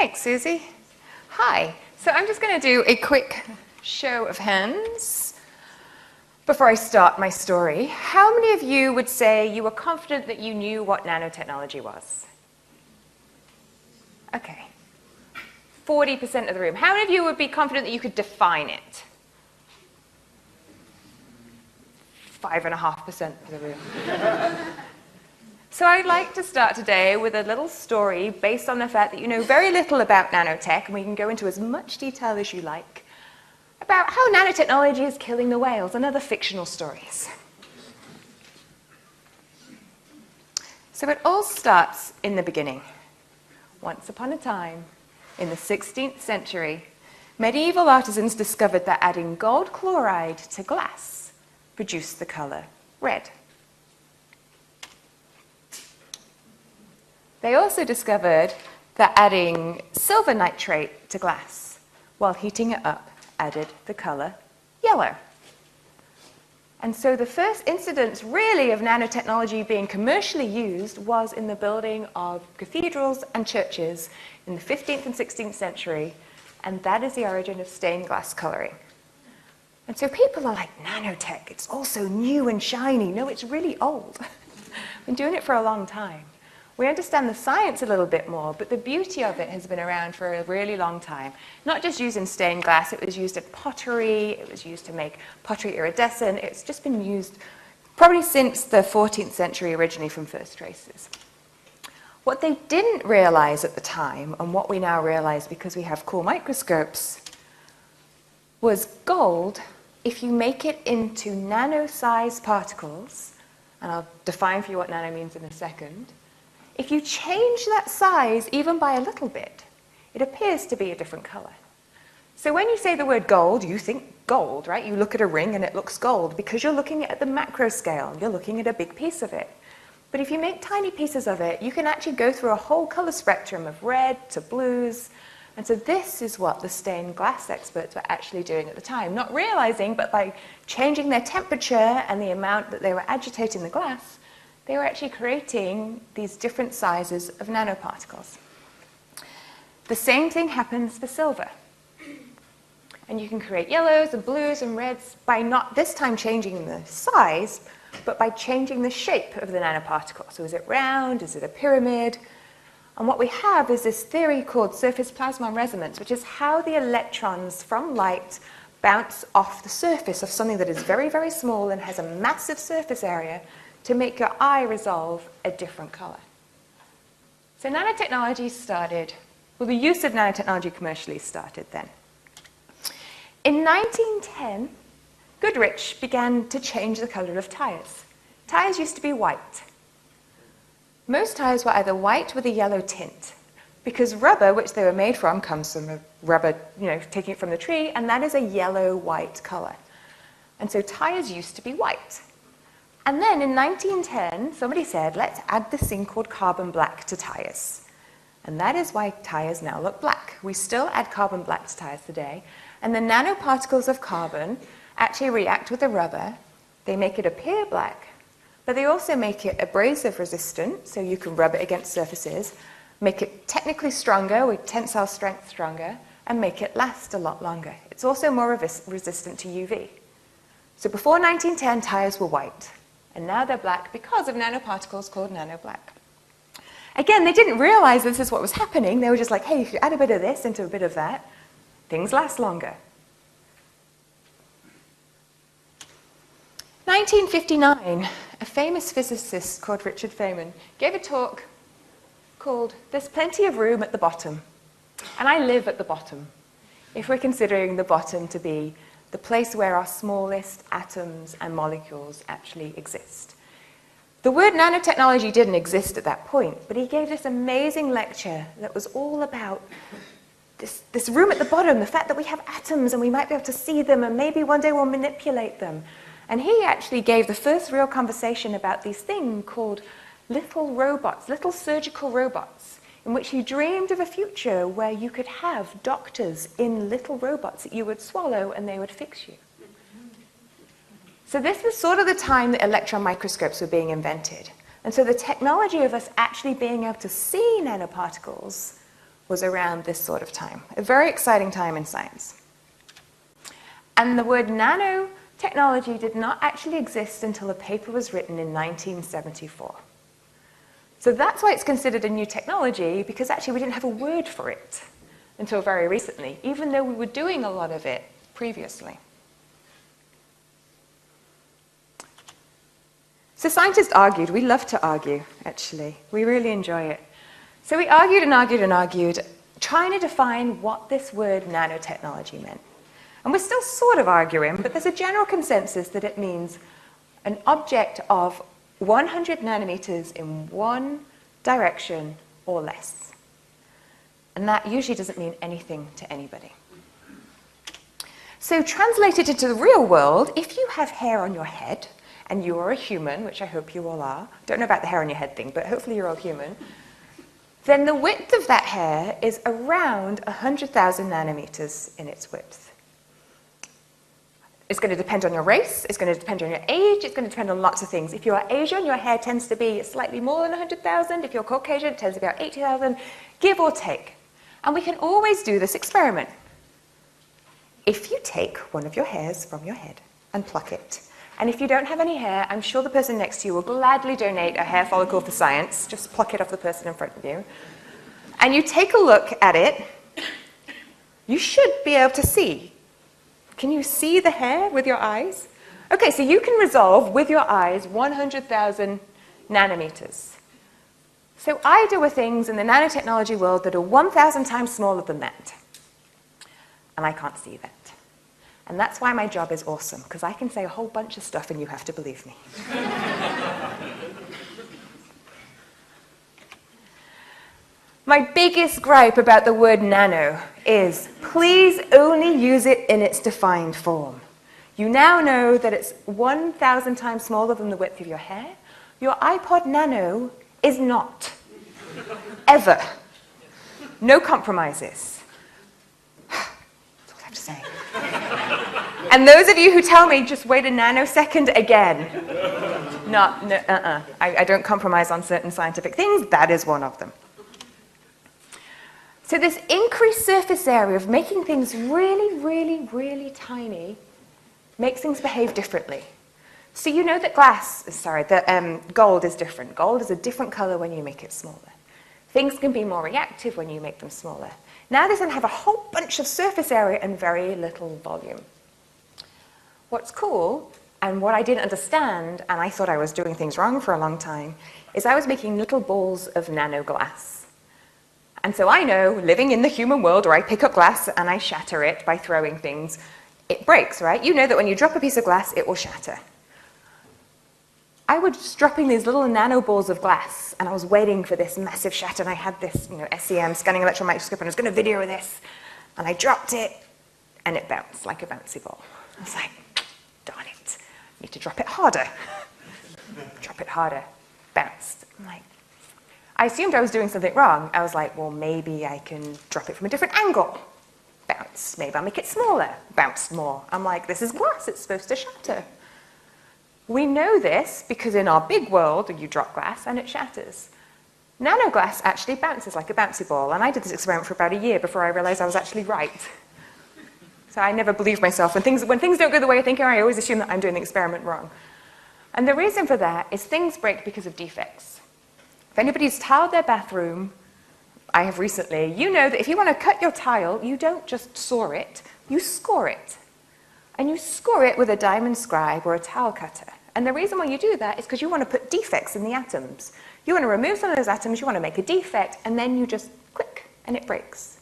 Thanks, Susie. Hi. So I'm just going to do a quick show of hands before I start my story. How many of you would say you were confident that you knew what nanotechnology was? Okay. 40% of the room. How many of you would be confident that you could define it? 5.5% of the room. So I'd like to start today with a little story based on the fact that you know very little about nanotech, and we can go into as much detail as you like, about how nanotechnology is killing the whales and other fictional stories. So it all starts in the beginning. Once upon a time, in the 16th century, medieval artisans discovered that adding gold chloride to glass produced the color red. They also discovered that adding silver nitrate to glass while heating it up added the color yellow. And so the first incidence really of nanotechnology being commercially used was in the building of cathedrals and churches in the 15th and 16th century, and that is the origin of stained glass coloring. And so people are like, nanotech, it's all so new and shiny. No, it's really old. We've been doing it for a long time. We understand the science a little bit more, but the beauty of it has been around for a really long time. Not just used in stained glass, it was used in pottery, it was used to make pottery iridescent. It's just been used probably since the 14th century, originally from first traces. What they didn't realize at the time, and what we now realize because we have cool microscopes, was gold, if you make it into nano-sized particles, and I'll define for you what nano means in a second, if you change that size even by a little bit, it appears to be a different color. So when you say the word gold, you think gold, right? You look at a ring and it looks gold because you're looking at the macro scale. You're looking at a big piece of it. But if you make tiny pieces of it, you can actually go through a whole color spectrum of red to blues. And so this is what the stained glass experts were actually doing at the time, not realizing, but by changing their temperature and the amount that they were agitating the glass, they were actually creating these different sizes of nanoparticles. The same thing happens for silver. And you can create yellows and blues and reds by not this time changing the size, but by changing the shape of the nanoparticle. So is it round? Is it a pyramid? And what we have is this theory called surface plasmon resonance, which is how the electrons from light bounce off the surface of something that is very, very small and has a massive surface area to make your eye resolve a different color. So nanotechnology started, well, the use of nanotechnology commercially started then. In 1910, Goodrich began to change the color of tires. Tires used to be white. Most tires were either white with a yellow tint, because rubber, which they were made from, comes from a rubber, taking it from the tree, and that is a yellow-white color. And so tires used to be white. And then in 1910, somebody said, let's add this thing called carbon black to tires. And that is why tires now look black. We still add carbon black to tires today. And the nanoparticles of carbon actually react with the rubber. They make it appear black, but they also make it abrasive resistant, so you can rub it against surfaces, make it technically stronger, with tensile strength stronger, and make it last a lot longer. It's also more resistant to UV. So before 1910, tires were white. And now they're black because of nanoparticles called nanoblack. Again, they didn't realize this is what was happening. They were just like, hey, if you add a bit of this into a bit of that, things last longer. 1959, a famous physicist called Richard Feynman gave a talk called There's Plenty of Room at the Bottom. And I live at the bottom, if we're considering the bottom to be the place where our smallest atoms and molecules actually exist. The word nanotechnology didn't exist at that point, but he gave this amazing lecture that was all about this room at the bottom, the fact that we have atoms and we might be able to see them and maybe one day we'll manipulate them. And he actually gave the first real conversation about these things called little robots, little surgical robots, in which he dreamed of a future where you could have doctors in little robots that you would swallow and they would fix you. So this was sort of the time that electron microscopes were being invented. And so the technology of us actually being able to see nanoparticles was around this sort of time, a very exciting time in science. And the word nanotechnology did not actually exist until a paper was written in 1974. So that's why it's considered a new technology, because actually we didn't have a word for it until very recently, even though we were doing a lot of it previously. So scientists argued. We love to argue, actually. We really enjoy it. So we argued and argued and argued, trying to define what this word nanotechnology meant. And we're still sort of arguing, but there's a general consensus that it means an object of 100 nanometers in one direction or less. And that usually doesn't mean anything to anybody. So translated into the real world, if you have hair on your head, and you are a human, which I hope you all are, don't know about the hair on your head thing, but hopefully you're all human, then the width of that hair is around 100,000 nanometers in its width. It's going to depend on your race, it's going to depend on your age, it's going to depend on lots of things. If you are Asian, your hair tends to be slightly more than 100,000. If you're Caucasian, it tends to be about 80,000, give or take. And we can always do this experiment. If you take one of your hairs from your head and pluck it, and if you don't have any hair, I'm sure the person next to you will gladly donate a hair follicle for science. Just pluck it off the person in front of you. And you take a look at it, you should be able to see. Can you see the hair with your eyes? Okay, so you can resolve with your eyes 100,000 nanometers. So I do things in the nanotechnology world that are 1,000 times smaller than that. And I can't see that. And that's why my job is awesome, because I can say a whole bunch of stuff and you have to believe me. My biggest gripe about the word nano is, please only use it in its defined form. You now know that it's 1,000 times smaller than the width of your hair. Your iPod Nano is not. Ever. No compromises. That's all I have to say. And those of you who tell me, just wait a nanosecond again. I don't compromise on certain scientific things. That is one of them. So this increased surface area of making things really, really, really tiny makes things behave differently. So you know that gold is different. Gold is a different color when you make it smaller. Things can be more reactive when you make them smaller. Now this can have a whole bunch of surface area and very little volume. What's cool, and what I didn't understand, and I thought I was doing things wrong for a long time, is I was making little balls of nano glass. And so I know, living in the human world where I pick up glass and I shatter it by throwing things, it breaks, right? You know that when you drop a piece of glass, it will shatter. I was just dropping these little nano balls of glass, and I was waiting for this massive shatter, and I had this, SEM, scanning electron microscope, and I was going to video this, and I dropped it, and it bounced like a bouncy ball. I was like, darn it, I need to drop it harder. Drop it harder, bounced. I'm like, I assumed I was doing something wrong. I was like, well, maybe I can drop it from a different angle. Bounce. Maybe I'll make it smaller. Bounced more. I'm like, this is glass, it's supposed to shatter. We know this because in our big world, you drop glass and it shatters. Nanoglass actually bounces like a bouncy ball, and I did this experiment for about a year before I realized I was actually right. So I never believe myself. When things don't go the way I think, I always assume that I'm doing the experiment wrong. And the reason for that is things break because of defects. If anybody's tiled their bathroom, I have recently, you know that if you want to cut your tile, you don't just saw it, you score it. And you score it with a diamond scribe or a tile cutter. And the reason why you do that is because you want to put defects in the atoms. You want to remove some of those atoms, you want to make a defect, and then you just click, and it breaks.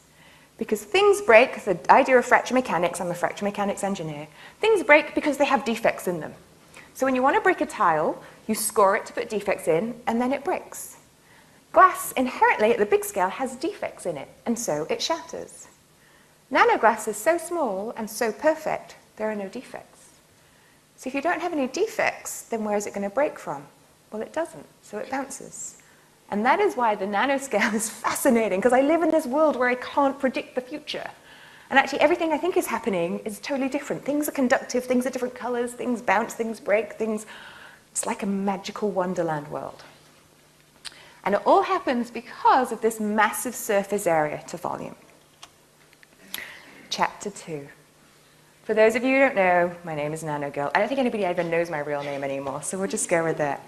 Because things break, the idea of fracture mechanics, I'm a fracture mechanics engineer, things break because they have defects in them. So when you want to break a tile, you score it to put defects in, and then it breaks. Glass, inherently, at the big scale, has defects in it, and so it shatters. Nanoglass is so small and so perfect, there are no defects. So if you don't have any defects, then where is it going to break from? Well, it doesn't, so it bounces. And that is why the nanoscale is fascinating, because I live in this world where I can't predict the future. And actually, everything I think is happening is totally different. Things are conductive, things are different colors, things bounce, things break, it's like a magical wonderland world. And it all happens because of this massive surface area to volume. Chapter 2. For those of you who don't know, my name is Nano Girl. I don't think anybody even knows my real name anymore, so we'll just go with that.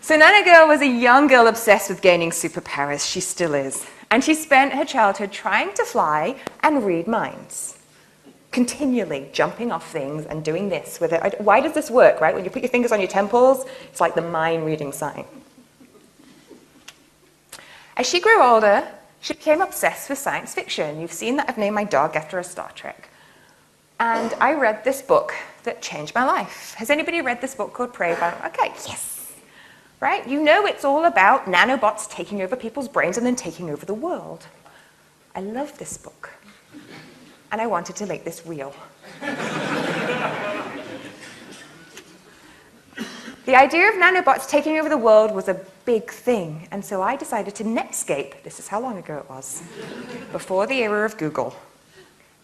So Nano Girl was a young girl obsessed with gaining superpowers. She still is. And she spent her childhood trying to fly and read minds, continually jumping off things and doing this with it. Why does this work, right? When you put your fingers on your temples, it's like the mind-reading sign. As she grew older, she became obsessed with science fiction. You've seen that I've named my dog after a Star Trek. And I read this book that changed my life. Has anybody read this book called Prey? Okay, yes. Right? You know it's all about nanobots taking over people's brains and then taking over the world. I love this book. And I wanted to make this real. The idea of nanobots taking over the world was a big thing, and so I decided to Netscape, this is how long ago it was, before the era of Google.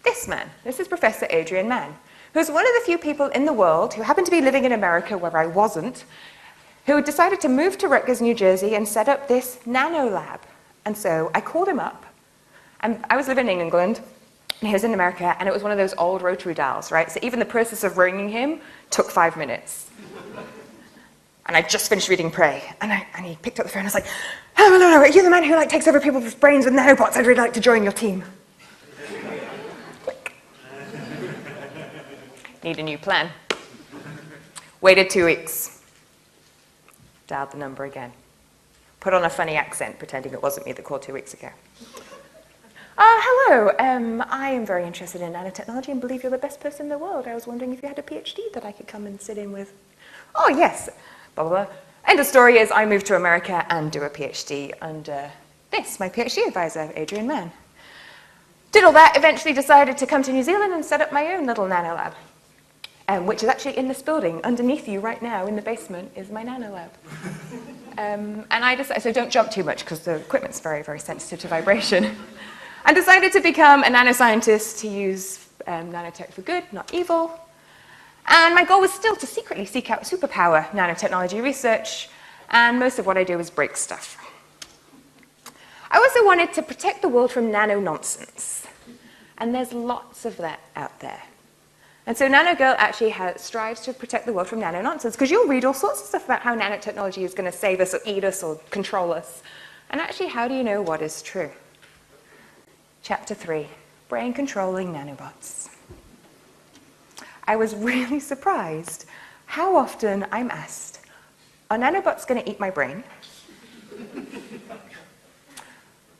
This is Professor Adrian Mann, who's one of the few people in the world who happened to be living in America where I wasn't, who decided to move to Rutgers, New Jersey, and set up this nano lab. And so I called him up, and I was living in England, and he was in America, and it was one of those old rotary dials, right? So even the process of ringing him took 5 minutes. And I just finished reading Prey, and he picked up the phone and was like, "Oh, hello, are you the man who takes over people's brains with nanobots? I'd really like to join your team." Click. Need a new plan. Waited 2 weeks. Dialed the number again. Put on a funny accent, pretending it wasn't me that called 2 weeks ago. Hello, I am very interested in nanotechnology and believe you're the best person in the world. I was wondering if you had a PhD that I could come and sit in with. Oh, yes. Blah, blah, blah. And the story is I moved to America and do a PhD under my PhD advisor, Adrian Mann. Did all that, eventually decided to come to New Zealand and set up my own little nano lab, which is actually in this building. Underneath you right now in the basement is my nano lab. And I decided, so don't jump too much because the equipment's very, very sensitive to vibration. I decided to become a nanoscientist to use nanotech for good, not evil. And my goal was still to secretly seek out superpower nanotechnology research, and most of what I do is break stuff. I also wanted to protect the world from nano-nonsense, and there's lots of that out there. And so Nano Girl actually strives to protect the world from nano-nonsense, because you'll read all sorts of stuff about how nanotechnology is going to save us or eat us or control us. And actually, how do you know what is true? Chapter 3, Brain-Controlling Nanobots. I was really surprised how often I'm asked, are nanobots going to eat my brain?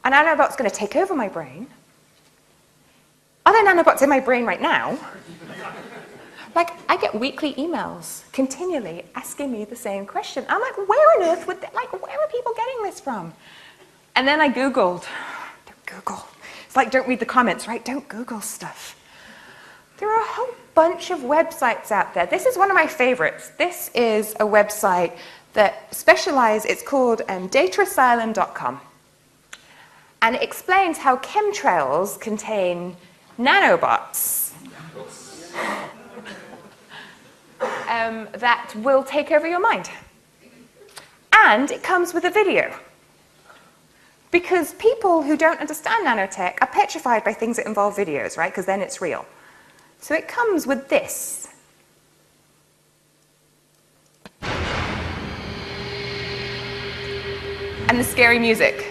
Are nanobots going to take over my brain? Are there nanobots in my brain right now? Like, I get weekly emails continually asking me the same question. I'm like, where on earth would where are people getting this from? And then I Googled. Don't Google. It's like, don't read the comments, right? Don't Google stuff. There are a whole bunch of websites out there. This is one of my favorites. This is a website that specializes, it's called datasylum.com. And it explains how chemtrails contain nanobots that will take over your mind. And it comes with a video. Because people who don't understand nanotech are petrified by things that involve videos, right? Because then it's real. So it comes with this. And the scary music.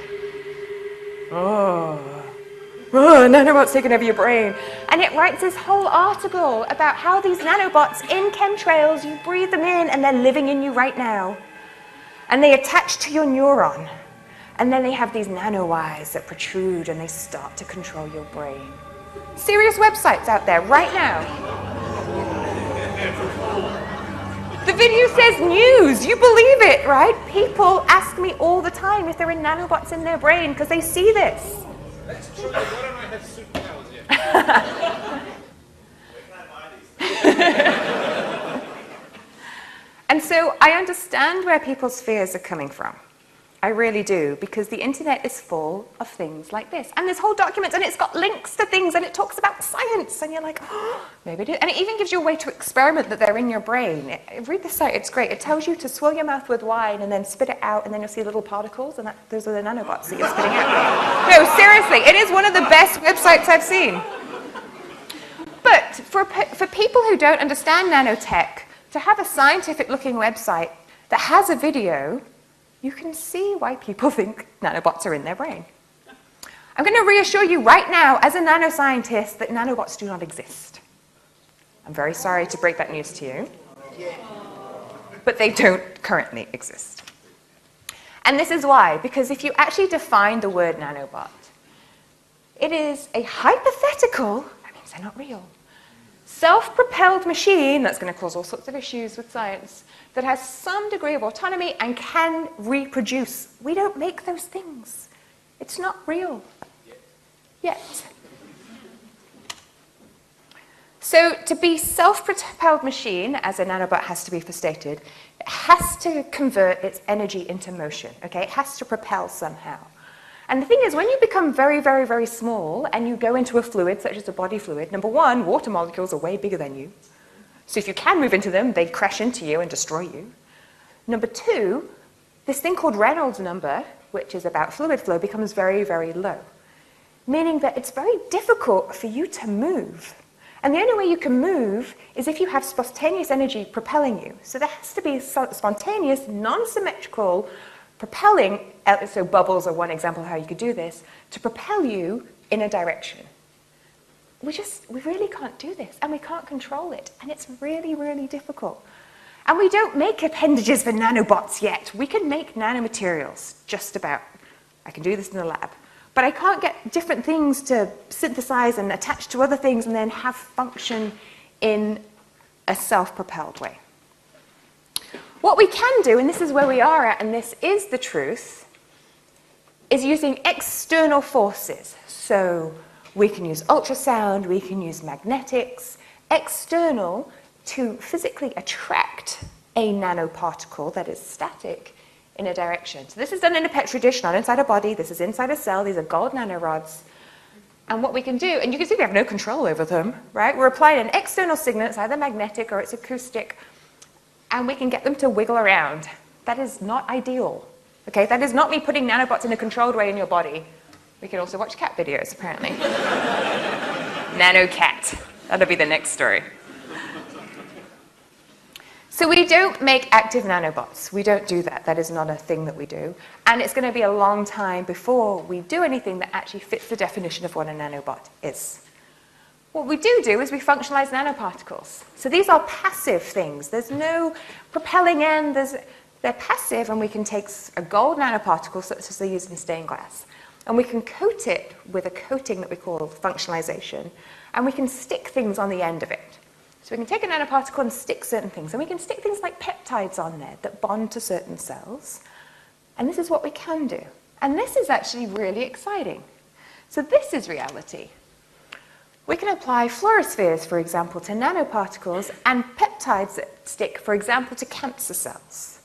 Nanobots taking over your brain. And it writes this whole article about how these nanobots in chemtrails, you breathe them in and they're living in you right now. And they attach to your neuron. And then they have these nano eyes that protrude and they start to control your brain. Serious websites out there right now. The video says news. You believe it, right? People ask me all the time if there are nanobots in their brain because they see this. That's true. Why don't I have superpowers yet? And so I understand where people's fears are coming from. I really do, because the internet is full of things like this. And there's whole documents, and it's got links to things, and it talks about science, and you're like, oh, maybe it is. And it even gives you a way to experiment that they're in your brain. Read the site, it's great. It tells you to swirl your mouth with wine and then spit it out, and then you'll see little particles, and those are the nanobots that you're spitting out. No, seriously, it is one of the best websites I've seen. But for people who don't understand nanotech, to have a scientific-looking website that has a video, you can see why people think nanobots are in their brain. I'm going to reassure you right now, as a nanoscientist, that nanobots do not exist. I'm very sorry to break that news to you, but they don't currently exist. And this is why, because if you actually define the word nanobot, it is a hypothetical, that means they're not real, self-propelled machine that's going to cause all sorts of issues with science, that has some degree of autonomy and can reproduce. We don't make those things. It's not real yet. So to be self-propelled machine, as a nanobot has to be stated, it has to convert its energy into motion. Okay? It has to propel somehow. And the thing is, when you become very, very, very small and you go into a fluid, such as a body fluid, number one, water molecules are way bigger than you. So if you can move into them, they crash into you and destroy you. Number two, this thing called Reynolds number, which is about fluid flow, becomes very, very low, meaning that it's very difficult for you to move. And the only way you can move is if you have spontaneous energy propelling you. So there has to be spontaneous, non-symmetrical propelling, so bubbles are one example of how you could do this, to propel you in a direction. We really can't do this, and we can't control it, and it's really, really difficult. And we don't make appendages for nanobots yet. We can make nanomaterials, just about. I can do this in the lab. But I can't get different things to synthesize and attach to other things and then have function in a self-propelled way. What we can do, and this is where we are at, and this is the truth, is using external forces. So we can use ultrasound, we can use magnetics, external, to physically attract a nanoparticle that is static in a direction. So this is done in a petri dish, not inside a body. This is inside a cell. These are gold nanorods. And what we can do, and you can see we have no control over them, right? We're applying an external signal. It's either magnetic or it's acoustic. And we can get them to wiggle around. That is not ideal. Okay, that is not me putting nanobots in a controlled way in your body. We can also watch cat videos, apparently. Nano cat. That'll be the next story. So we don't make active nanobots. We don't do that. That is not a thing that we do. And it's going to be a long time before we do anything that actually fits the definition of what a nanobot is. What we do is we functionalize nanoparticles. So these are passive things. There's no propelling end. They're passive, and we can take a gold nanoparticle, such as they use in stained glass, and we can coat it with a coating that we call functionalization, and we can stick things on the end of it. So we can take a nanoparticle and stick certain things, and we can stick things like peptides on there that bond to certain cells. And this is what we can do. And this is actually really exciting. So this is reality. We can apply fluorospheres, for example, to nanoparticles and peptides that stick, for example, to cancer cells.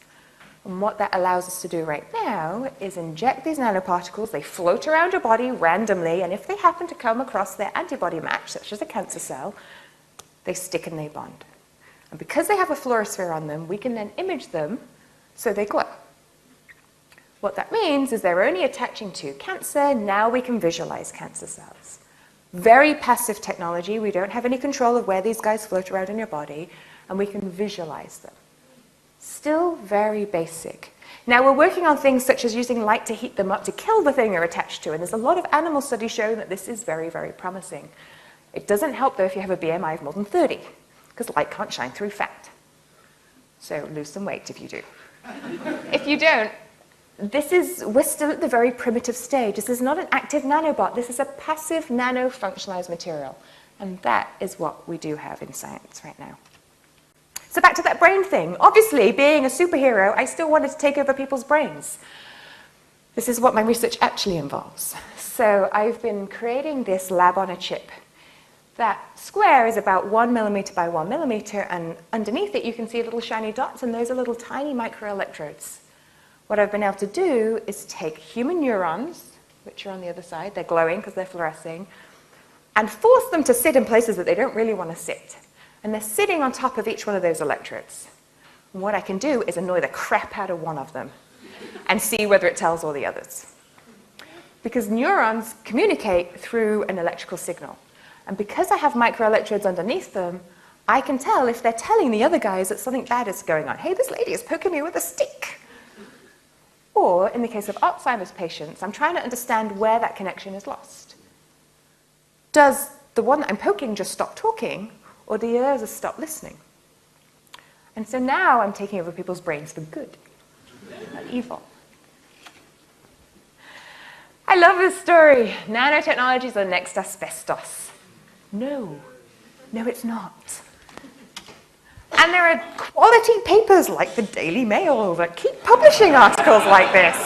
And what that allows us to do right now is inject these nanoparticles. They float around your body randomly, and if they happen to come across their antibody match, such as a cancer cell, they stick and they bond. And because they have a fluorosphere on them, we can then image them so they glow. What that means is they're only attaching to cancer. Now we can visualize cancer cells. Very passive technology. We don't have any control of where these guys float around in your body, and we can visualize them. Still very basic. Now we're working on things such as using light to heat them up to kill the thing they're attached to, and there's a lot of animal studies showing that this is very, very promising. It doesn't help, though, if you have a BMI of more than 30, because light can't shine through fat. So lose some weight if you do. If you don't, we're still at the very primitive stage. This is not an active nanobot. This is a passive nano-functionalized material. And that is what we do have in science right now. So back to that brain thing. Obviously, being a superhero, I still wanted to take over people's brains. This is what my research actually involves. So I've been creating this lab on a chip. That square is about 1 millimeter by 1 millimeter, and underneath it you can see little shiny dots, and those are little tiny microelectrodes. what I've been able to do is take human neurons, which are on the other side, they're glowing because they're fluorescing, and force them to sit in places that they don't really want to sit. And they're sitting on top of each one of those electrodes. And what I can do is annoy the crap out of one of them and see whether it tells all the others. Because neurons communicate through an electrical signal. And because I have microelectrodes underneath them, I can tell if they're telling the other guys that something bad is going on. Hey, this lady is poking me with a stick. Or, in the case of Alzheimer's patients, I'm trying to understand where that connection is lost. Does the one that I'm poking just stop talking, or do the others stop listening? And so now I'm taking over people's brains for good, not evil. I love this story. Nanotechnology is the next asbestos. No, it's not. And there are quality papers like the Daily Mail that keep publishing articles like this.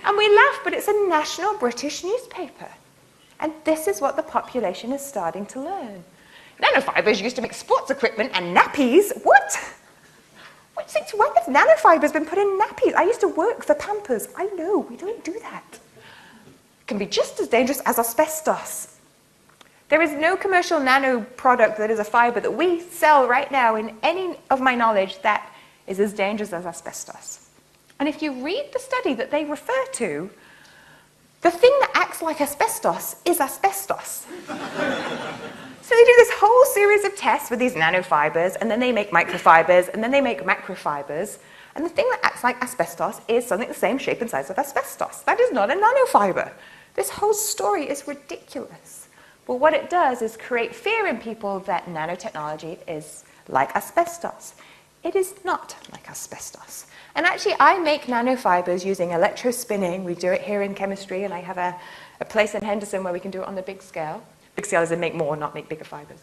And we laugh, but it's a national British newspaper. And this is what the population is starting to learn. Nanofibers used to make sports equipment and nappies. What? Since when have nanofibers been put in nappies? I used to work for Pampers. I know, we don't do that. It can be just as dangerous as asbestos. There is no commercial nano product that is a fiber that we sell right now in any of my knowledge that is as dangerous as asbestos. And if you read the study that they refer to, the thing that acts like asbestos is asbestos. So they do this whole series of tests with these nanofibers, and then they make microfibers, and then they make macrofibers. And the thing that acts like asbestos is something the same shape and size of asbestos. That is not a nanofiber. This whole story is ridiculous. But what it does is create fear in people that nanotechnology is like asbestos. It is not like asbestos. And actually, I make nanofibers using electrospinning. We do it here in chemistry, and I have a place in Henderson where we can do it on the big scale. Big scale is in make more, not make bigger fibers.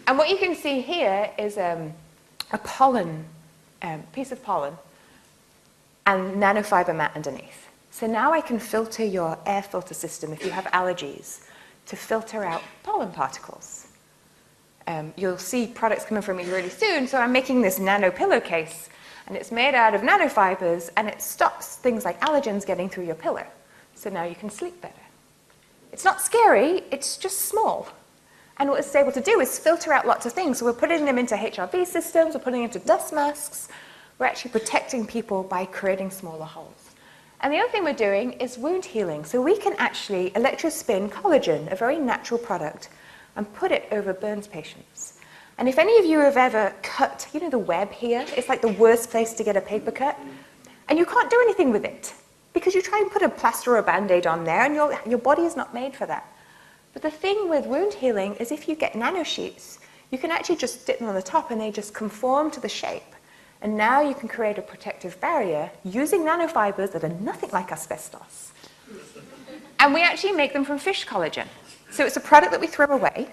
And what you can see here is a pollen, piece of pollen, and nanofiber mat underneath. So now I can filter your air filter system if you have allergies to filter out pollen particles. You'll see products coming from me really soon, so I'm making this nano pillowcase, and it's made out of nanofibers, and it stops things like allergens getting through your pillow. So now you can sleep better. It's not scary, it's just small. And what it's able to do is filter out lots of things. So we're putting them into HRV systems, we're putting them into dust masks. We're actually protecting people by creating smaller holes. And the other thing we're doing is wound healing. So we can actually electrospin collagen, a very natural product, and put it over burns patients. And if any of you have ever cut, you know the web here? It's like the worst place to get a paper cut. And you can't do anything with it, because you try and put a plaster or a Band-Aid on there, and your body is not made for that. But the thing with wound healing is if you get nanosheets, you can actually just stick them on the top, and they just conform to the shape. And now you can create a protective barrier using nanofibers that are nothing like asbestos. And we actually make them from fish collagen. So it's a product that we throw away,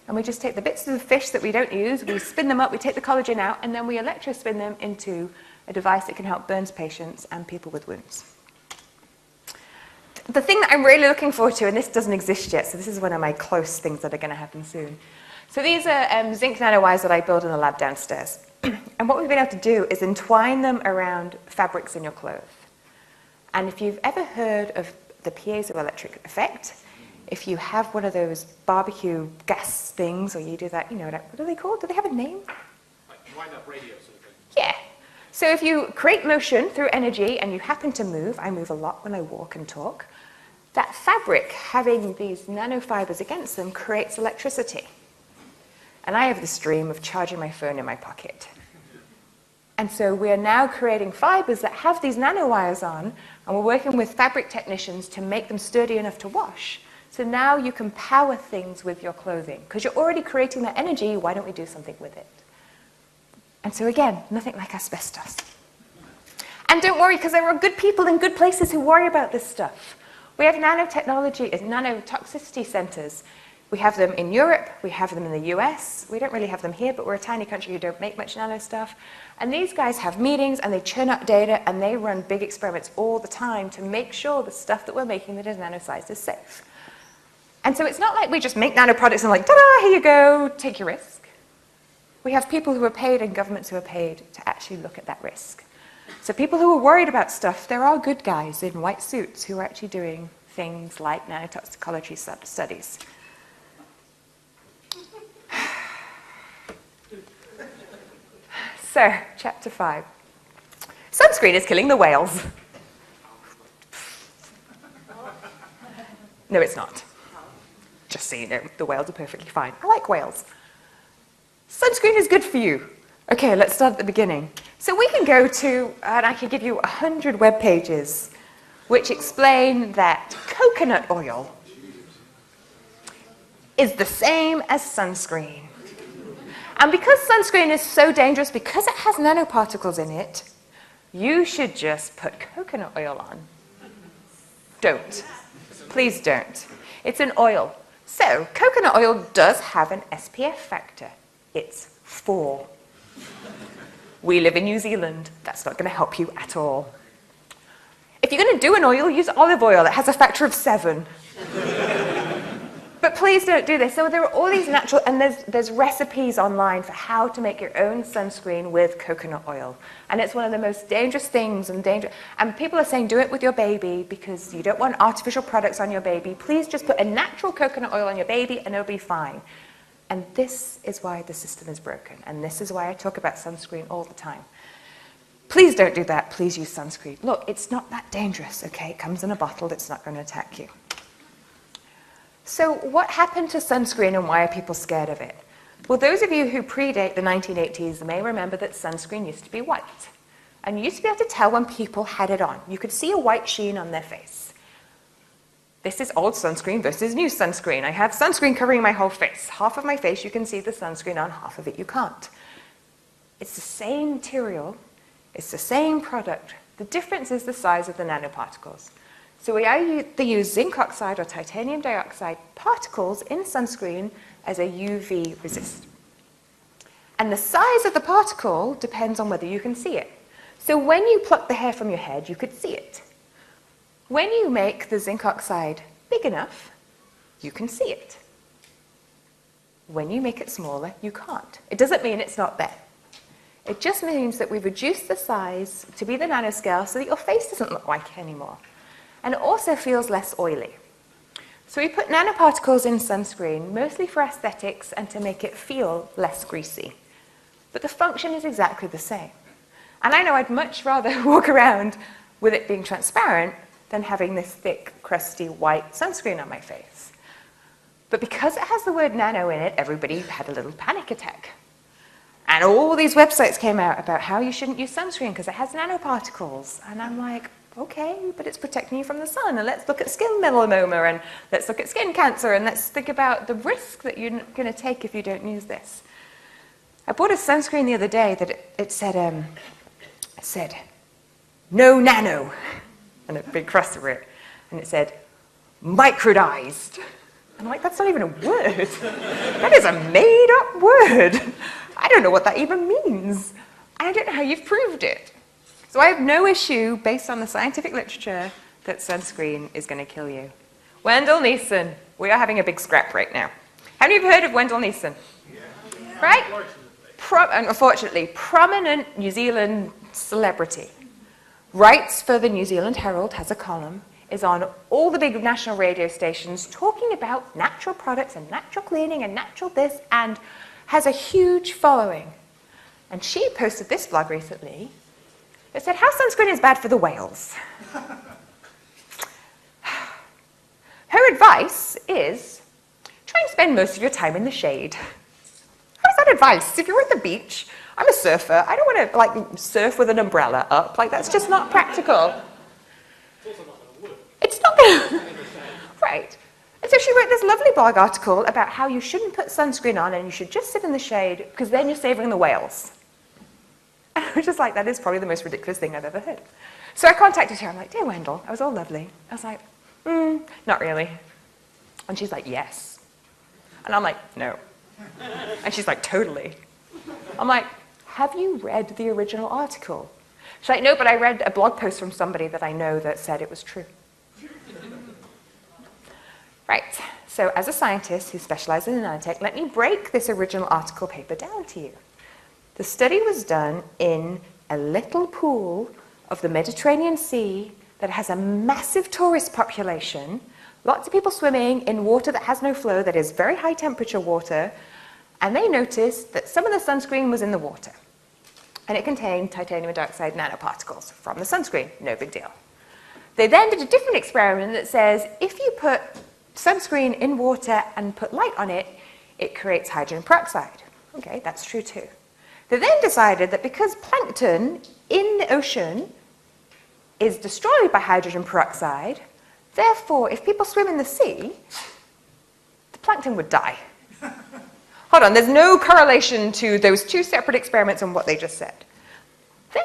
and we just take the bits of the fish that we don't use, we spin them up, we take the collagen out, and then we electrospin them into a device that can help burns patients and people with wounds. The thing that I'm really looking forward to, and this doesn't exist yet, so this is one of my close things that are going to happen soon. So these are zinc nanowires that I build in the lab downstairs. And what we've been able to do is entwine them around fabrics in your clothes. And if you've ever heard of the piezoelectric effect, if you have one of those barbecue gas things, or you do that, you know, what are they called? Do they have a name? Like wind up radio sort of thing. Yeah. So if you create motion through energy and you happen to move, I move a lot when I walk and talk, that fabric, having these nanofibers against them, creates electricity. And I have this dream of charging my phone in my pocket. And so we are now creating fibers that have these nanowires on, and we're working with fabric technicians to make them sturdy enough to wash. So now you can power things with your clothing. Because you're already creating that energy, why don't we do something with it? And so again, nothing like asbestos. And don't worry, because there are good people in good places who worry about this stuff. We have nanotechnology, nanotoxicity centers. We have them in Europe, we have them in the US. We don't really have them here, but we're a tiny country who don't make much nano stuff. And these guys have meetings, and they churn up data, and they run big experiments all the time to make sure the stuff that we're making that is nano-sized is safe. And so it's not like we just make nano products and like, ta-da, here you go, take your risk. We have people who are paid and governments who are paid to actually look at that risk. So people who are worried about stuff, there are good guys in white suits who are actually doing things like nanotoxicology studies. So, chapter 5. Sunscreen is killing the whales. No, it's not. Just so you know, the whales are perfectly fine. I like whales. Sunscreen is good for you. Okay, let's start at the beginning. So we can go to, and I can give you 100 web pages which explain that coconut oil is the same as sunscreen. And because sunscreen is so dangerous, because it has nanoparticles in it, you should just put coconut oil on. Don't. Please don't. It's an oil. So, coconut oil does have an SPF factor. It's 4. We live in New Zealand. That's not going to help you at all. If you're going to do an oil, use olive oil. It has a factor of 7. But please don't do this. So there are all these natural, and there's recipes online for how to make your own sunscreen with coconut oil. And it's one of the most dangerous things, and people are saying do it with your baby because you don't want artificial products on your baby. Please just put a natural coconut oil on your baby and it'll be fine. And this is why the system is broken. And this is why I talk about sunscreen all the time. Please don't do that. Please use sunscreen. Look, it's not that dangerous, okay? It comes in a bottle. It's not going to attack you. So what happened to sunscreen and why are people scared of it? Well, those of you who predate the 1980s may remember that sunscreen used to be white. And you used to be able to tell when people had it on. You could see a white sheen on their face. This is old sunscreen versus new sunscreen. I have sunscreen covering my whole face. Half of my face you can see the sunscreen on, half of it you can't. It's the same material. It's the same product. The difference is the size of the nanoparticles. So we either use zinc oxide or titanium dioxide particles in sunscreen as a UV resist. And the size of the particle depends on whether you can see it. So when you pluck the hair from your head, you could see it. When you make the zinc oxide big enough, you can see it. When you make it smaller, you can't. It doesn't mean it's not there. It just means that we've reduced the size to be the nanoscale so that your face doesn't look like it anymore. And it also feels less oily. So we put nanoparticles in sunscreen, mostly for aesthetics and to make it feel less greasy. But the function is exactly the same. And I know I'd much rather walk around with it being transparent than having this thick, crusty, white sunscreen on my face. But because it has the word nano in it, everybody had a little panic attack. And all these websites came out about how you shouldn't use sunscreen because it has nanoparticles. And I'm like, okay, but it's protecting you from the sun, and let's look at skin melanoma, and let's look at skin cancer, and let's think about the risk that you're going to take if you don't use this. I bought a sunscreen the other day that it said, no nano, and a big cross over it, and it said, microdized. I'm like, that's not even a word. That is a made-up word. I don't know what that even means. I don't know how you've proved it. So I have no issue, based on the scientific literature, that sunscreen is going to kill you. Wendell Neeson. We are having a big scrap right now. How many of you have heard of Wendell Neeson? Yeah. Right? Unfortunately, prominent New Zealand celebrity. Writes for the New Zealand Herald, has a column, is on all the big national radio stations talking about natural products and natural cleaning and natural this, and has a huge following. And she posted this blog recently. It said, how sunscreen is bad for the whales. Her advice is, try and spend most of your time in the shade. How's that advice? If you're at the beach, I'm a surfer, I don't want to like surf with an umbrella up. Like, that's just not practical. It's not going to... Right. And so she wrote this lovely blog article about how you shouldn't put sunscreen on and you should just sit in the shade because then you're saving the whales. And I was just like, that is probably the most ridiculous thing I've ever heard. So I contacted her. I'm like, dear Wendell, I was all lovely. I was like, not really. And she's like, yes. And I'm like, no. And she's like, totally. I'm like, have you read the original article? She's like, no, but I read a blog post from somebody that I know that said it was true. Right. So as a scientist who specializes in nanotech, let me break this original article paper down to you. The study was done in a little pool of the Mediterranean Sea that has a massive tourist population, lots of people swimming in water that has no flow, that is very high temperature water, and they noticed that some of the sunscreen was in the water. And it contained titanium dioxide nanoparticles from the sunscreen, no big deal. They then did a different experiment that says if you put sunscreen in water and put light on it, it creates hydrogen peroxide. Okay, that's true too. They then decided that because plankton in the ocean is destroyed by hydrogen peroxide, therefore, if people swim in the sea, the plankton would die. Hold on, there's no correlation to those two separate experiments and what they just said.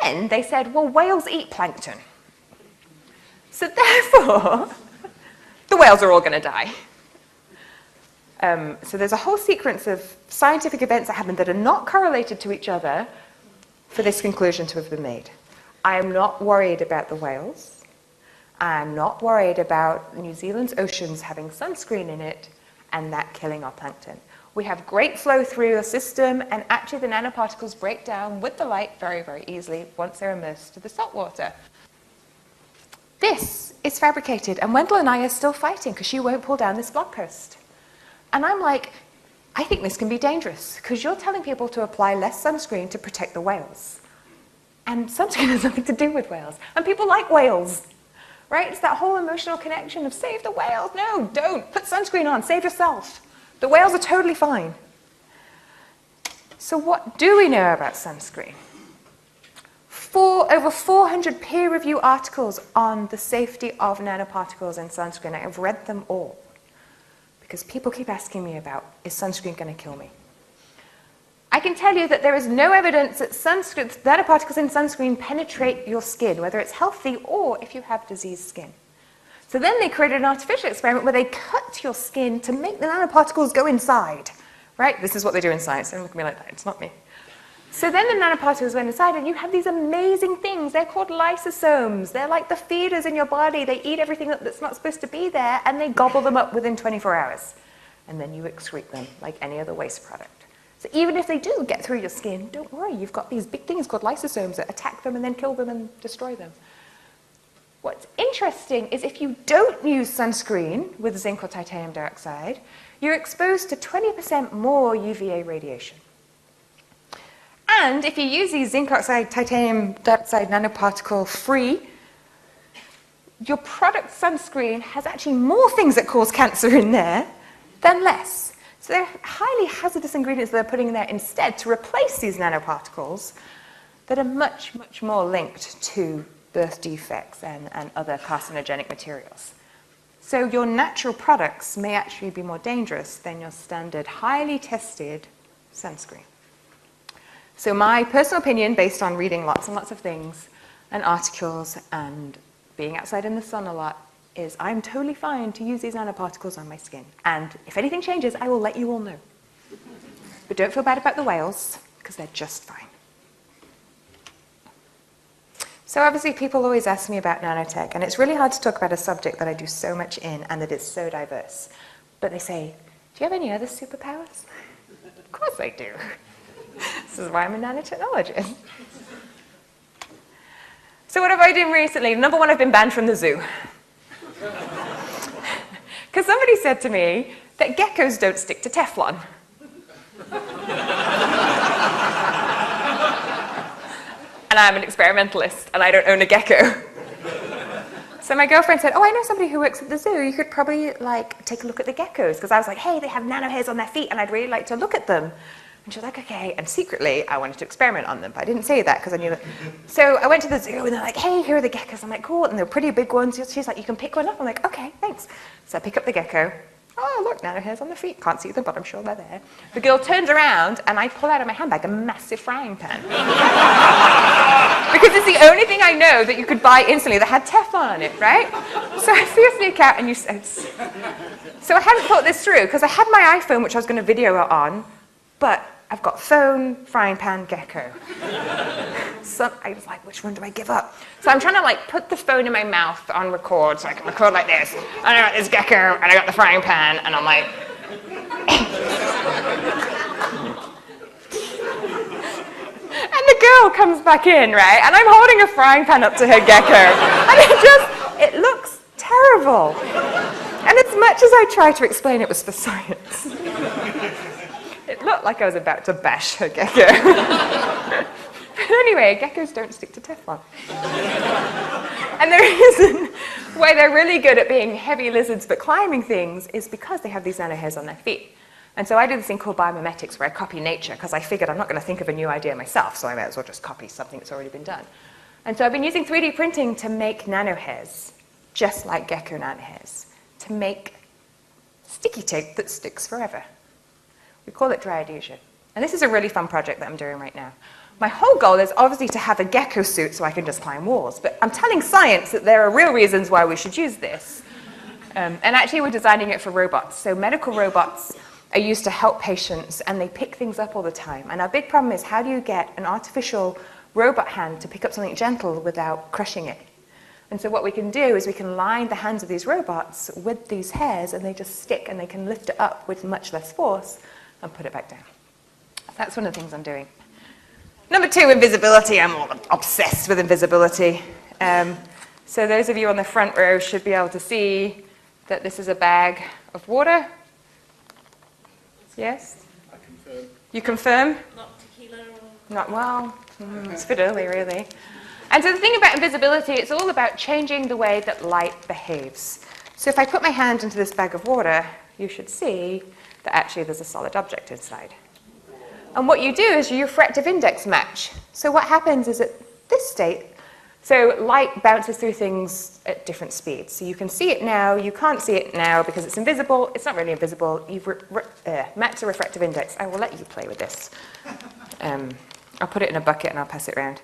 Then they said, well, whales eat plankton. So therefore, the whales are all going to die. So there's a whole sequence of scientific events that happen that are not correlated to each other for this conclusion to have been made. I am not worried about the whales. I'm not worried about New Zealand's oceans having sunscreen in it and that killing our plankton. We have great flow through the system, and actually the nanoparticles break down with the light very, very easily once they're immersed to the salt water. This is fabricated, and Wendell and I are still fighting because she won't pull down this blog post. And I'm like, I think this can be dangerous because you're telling people to apply less sunscreen to protect the whales. And sunscreen has nothing to do with whales. And people like whales, right? It's that whole emotional connection of save the whales. No, don't. Put sunscreen on. Save yourself. The whales are totally fine. So what do we know about sunscreen? Over 400 peer-reviewed articles on the safety of nanoparticles in sunscreen. I've read them all because people keep asking me about, is sunscreen going to kill me? I can tell you that there is no evidence that nanoparticles in sunscreen penetrate your skin, whether it's healthy or if you have diseased skin. So then they created an artificial experiment where they cut your skin to make the nanoparticles go inside, right? This is what they do in science. Don't look at me like that. It's not me. So then the nanoparticles went inside, and you have these amazing things. They're called lysosomes. They're like the feeders in your body. They eat everything that's not supposed to be there, and they gobble them up within 24 hours. And then you excrete them like any other waste product. So even if they do get through your skin, don't worry. You've got these big things called lysosomes that attack them and then kill them and destroy them. What's interesting is if you don't use sunscreen with zinc or titanium dioxide, you're exposed to 20% more UVA radiation. And if you use these zinc oxide, titanium dioxide nanoparticle free, your product sunscreen has actually more things that cause cancer in there than less. So they're highly hazardous ingredients that they're putting in there instead to replace these nanoparticles that are much, much more linked to birth defects and other carcinogenic materials. So your natural products may actually be more dangerous than your standard highly tested sunscreen. So my personal opinion, based on reading lots and lots of things and articles and being outside in the sun a lot, is I'm totally fine to use these nanoparticles on my skin. And if anything changes, I will let you all know. But don't feel bad about the whales, because they're just fine. So obviously people always ask me about nanotech, and it's really hard to talk about a subject that I do so much in and that is so diverse. But they say, do you have any other superpowers? Of course I do. This is why I'm a nanotechnologist. So what have I done recently? Number one, I've been banned from the zoo. Because somebody said to me that geckos don't stick to Teflon. And I'm an experimentalist, and I don't own a gecko. So my girlfriend said, oh, I know somebody who works at the zoo. You could probably, take a look at the geckos. Because I was like, hey, they have nanohairs on their feet, and I'd really like to look at them. And she was like, okay. And secretly, I wanted to experiment on them. But I didn't say that because I knew that. So I went to the zoo, and they're like, hey, here are the geckos. I'm like, cool. And they're pretty big ones. She's like, you can pick one up. I'm like, okay, thanks. So I pick up the gecko. Oh, look, nanohairs on the feet. Can't see them, but I'm sure they're there. The girl turns around, and I pull out of my handbag a massive frying pan. Because it's the only thing I know that you could buy instantly that had Teflon on it, right? So I sneak out, and you said... So I hadn't thought this through, because I had my iPhone, which I was going to video it on, but I've got phone, frying pan, gecko. So I was like, which one do I give up? So I'm trying to put the phone in my mouth on record so I can record like this. And I got this gecko, and I got the frying pan, and I'm like... and the girl comes back in, right? And I'm holding a frying pan up to her gecko. And it looks terrible. And as much as I try to explain it was for science, it looked like I was about to bash her gecko. But anyway, geckos don't stick to Teflon. And the reason why they're really good at being heavy lizards but climbing things is because they have these nanohairs on their feet. And so I do this thing called biomimetics where I copy nature because I figured I'm not going to think of a new idea myself, so I might as well just copy something that's already been done. And so I've been using 3D printing to make nanohairs, just like gecko nanohairs, to make sticky tape that sticks forever. We call it dry adhesion. And this is a really fun project that I'm doing right now. My whole goal is obviously to have a gecko suit so I can just climb walls, but I'm telling science that there are real reasons why we should use this. And actually we're designing it for robots. So medical robots are used to help patients and they pick things up all the time. And our big problem is how do you get an artificial robot hand to pick up something gentle without crushing it? And so what we can do is we can line the hands of these robots with these hairs and they just stick and they can lift it up with much less force and put it back down. That's one of the things I'm doing. Number 2, invisibility. I'm all obsessed with invisibility. So those of you on the front row should be able to see that this is a bag of water. Yes? I confirm. You confirm? Not tequila or... Not well. It's a bit early, really. And so the thing about invisibility, it's all about changing the way that light behaves. So if I put my hand into this bag of water, you should see that actually there's a solid object inside. And what you do is you refractive index match. So what happens is at this state, so light bounces through things at different speeds. So you can see it now, you can't see it now because it's invisible. It's not really invisible. You've matched the refractive index. I will let you play with this. I'll put it in a bucket and I'll pass it around.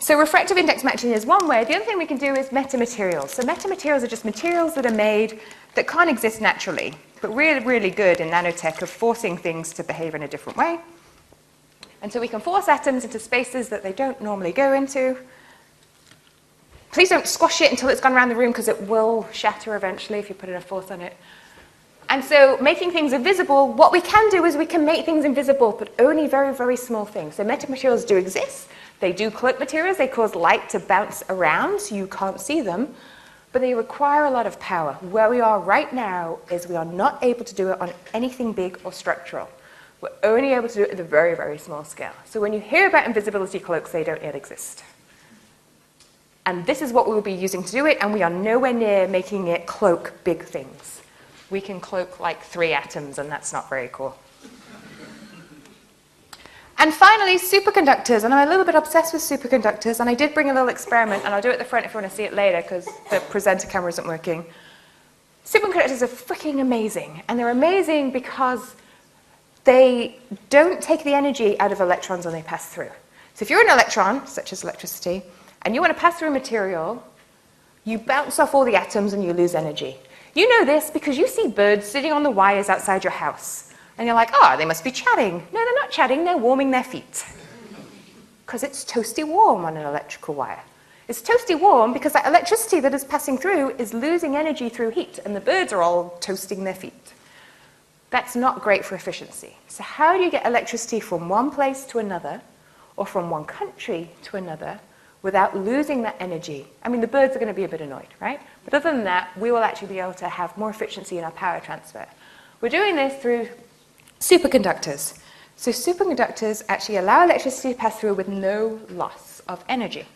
So refractive index matching is one way. The other thing we can do is metamaterials. So metamaterials are just materials that are made that can't exist naturally, but really, really good in nanotech of forcing things to behave in a different way. And so we can force atoms into spaces that they don't normally go into. Please don't squash it until it's gone around the room because it will shatter eventually if you put enough force on it. And so making things invisible, what we can do is we can make things invisible, but only very, very small things. So metamaterials do exist. They do cloak materials. They cause light to bounce around so you can't see them, but they require a lot of power. Where we are right now is we are not able to do it on anything big or structural. We're only able to do it at a very, very small scale. So when you hear about invisibility cloaks, they don't yet exist. And this is what we will be using to do it, and we are nowhere near making it cloak big things. We can cloak like 3 atoms, and that's not very cool. And finally, superconductors. And I'm a little bit obsessed with superconductors, and I did bring a little experiment, and I'll do it at the front if you want to see it later, because the presenter camera isn't working. Superconductors are freaking amazing, and they're amazing because they don't take the energy out of electrons when they pass through. So if you're an electron, such as electricity, and you want to pass through a material, you bounce off all the atoms and you lose energy. You know this because you see birds sitting on the wires outside your house. And you're like, oh, they must be chatting. No, they're not chatting, they're warming their feet. Because it's toasty warm on an electrical wire. It's toasty warm because that electricity that is passing through is losing energy through heat, and the birds are all toasting their feet. That's not great for efficiency. So how do you get electricity from one place to another, or from one country to another, without losing that energy? I mean, the birds are going to be a bit annoyed, right? But other than that, we will actually be able to have more efficiency in our power transfer. We're doing this through superconductors. So superconductors actually allow electricity to pass through with no loss of energy.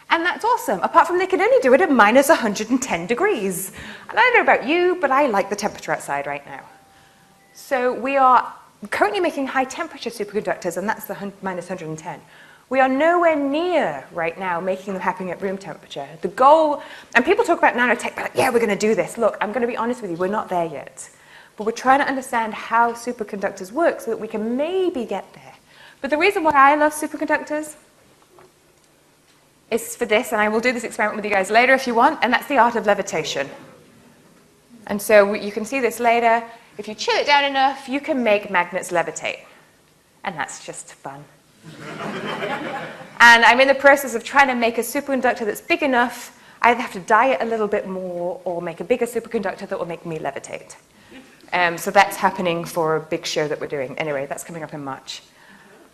And that's awesome, apart from they can only do it at minus 110 degrees. And I don't know about you, but I like the temperature outside right now. So we are currently making high temperature superconductors, and that's the minus 110. We are nowhere near right now making them happen at room temperature. The goal, and people talk about nanotech, but like, yeah, we're going to do this. Look, I'm going to be honest with you, we're not there yet. But we're trying to understand how superconductors work so that we can maybe get there. But the reason why I love superconductors is for this, and I will do this experiment with you guys later if you want, and that's the art of levitation. And so you can see this later. If you chill it down enough, you can make magnets levitate. And that's just fun. And I'm in the process of trying to make a superconductor that's big enough. I either have to dye it a little bit more or make a bigger superconductor that will make me levitate. So that's happening for a big show that we're doing. Anyway, that's coming up in March.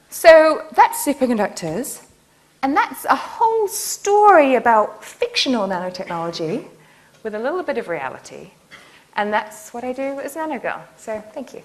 So that's superconductors, and that's a whole story about fictional nanotechnology with a little bit of reality. And that's what I do as Nanogirl. So thank you.